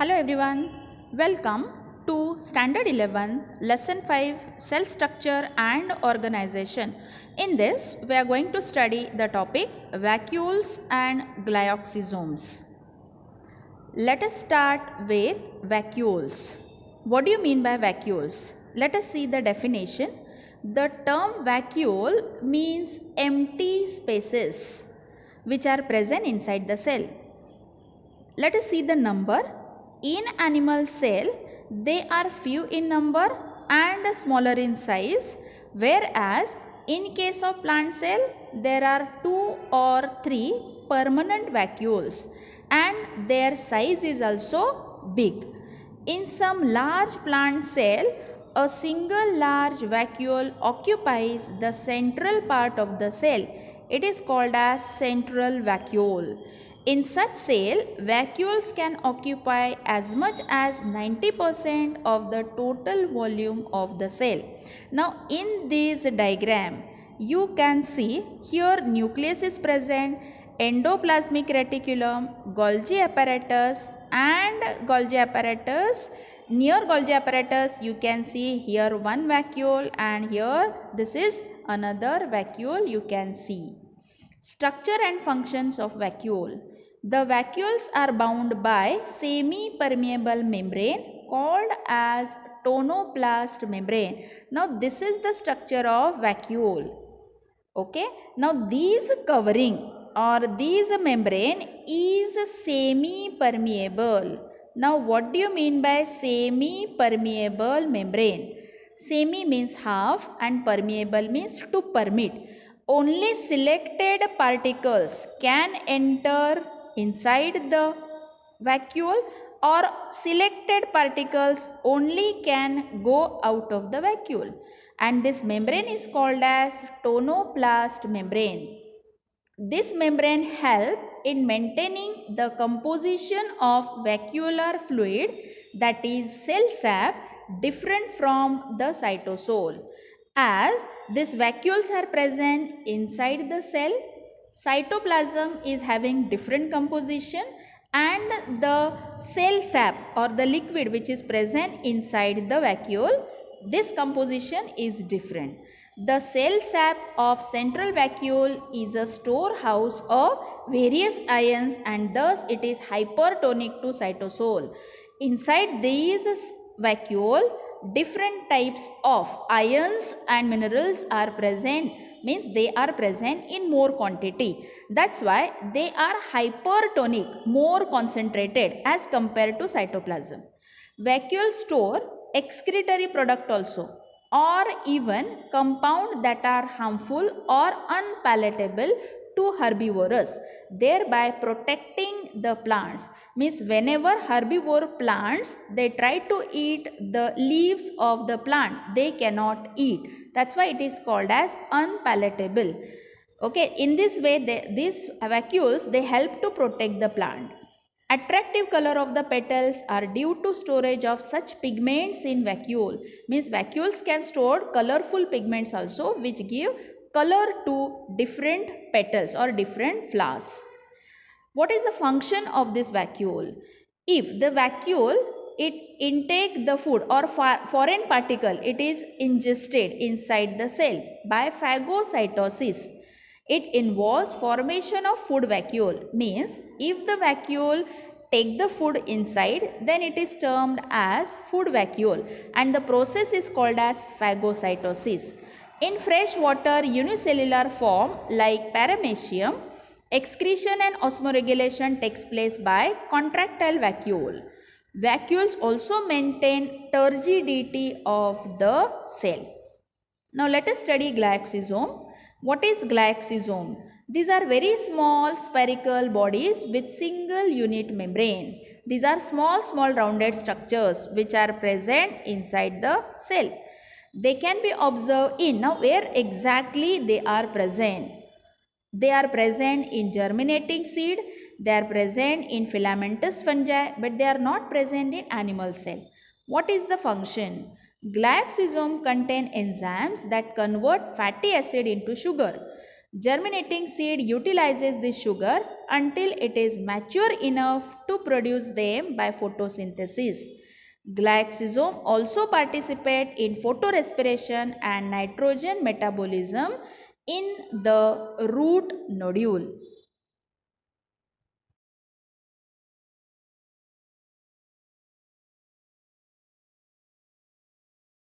Hello everyone, welcome to Standard 11, Lesson 5, Cell Structure and Organization. In this, we are going to study the topic vacuoles and glyoxysomes. Let us start with vacuoles. What do you mean by vacuoles? Let us see the definition. The term vacuole means empty spaces which are present inside the cell. Let us see the number. In animal cell, they are few in number and smaller in size, whereas in case of plant cell, there are 2 or 3 permanent vacuoles and their size is also big. In some large plant cell, a single large vacuole occupies the central part of the cell. It is called as central vacuole. In such cell, vacuoles can occupy as much as 90% of the total volume of the cell. Now, in this diagram, you can see here nucleus is present, endoplasmic reticulum, Golgi apparatus and Golgi apparatus. Near Golgi apparatus, you can see here one vacuole and here this is another vacuole you can see. Structure and functions of vacuole. The vacuoles are bound by semi-permeable membrane called as tonoplast membrane. Now this is the structure of vacuole. Okay. Now these covering or these membrane is semi-permeable. Now what do you mean by semi-permeable membrane? Semi means half and permeable means to permit. Only selected particles can enter inside the vacuole or selected particles only can go out of the vacuole, and this membrane is called as tonoplast membrane. This membrane helps in maintaining the composition of vacuolar fluid, that is cell sap, different from the cytosol. As these vacuoles are present inside the cell, cytoplasm is having different composition and the cell sap or the liquid which is present inside the vacuole, this composition is different. The cell sap of central vacuole is a storehouse of various ions and thus it is hypertonic to cytosol. Inside these vacuole, different types of ions and minerals are present, means they are present in more quantity. That's why they are hypertonic, more concentrated as compared to cytoplasm. Vacuoles store excretory product also, or even compound that are harmful or unpalatable to herbivorous, thereby protecting the plants. Means whenever herbivore plants, they try to eat the leaves of the plant, they cannot eat. That's why it is called as unpalatable. Okay, in this way these vacuoles, they help to protect the plant. Attractive color of the petals are due to storage of such pigments in vacuole. Means vacuoles can store colorful pigments also, which give color to different petals or different flowers. What is the function of this vacuole? If the vacuole, it intake the food or foreign particle, it is ingested inside the cell by phagocytosis. It involves formation of food vacuole. Means if the vacuole take the food inside, then it is termed as food vacuole and the process is called as phagocytosis. In freshwater unicellular form like paramecium, excretion and osmoregulation takes place by contractile vacuole. Vacuoles also maintain turgidity of the cell. Now let us study glyoxysome. What is glyoxysome? These are very small spherical bodies with single unit membrane. These are small rounded structures which are present inside the cell. They can be observed in, now where exactly they are present? They are present in germinating seed, they are present in filamentous fungi, but they are not present in animal cell. What is the function? Glyoxysome contain enzymes that convert fatty acid into sugar. Germinating seed utilizes this sugar until it is mature enough to produce them by photosynthesis. Glycosome also participate in photorespiration and nitrogen metabolism in the root nodule.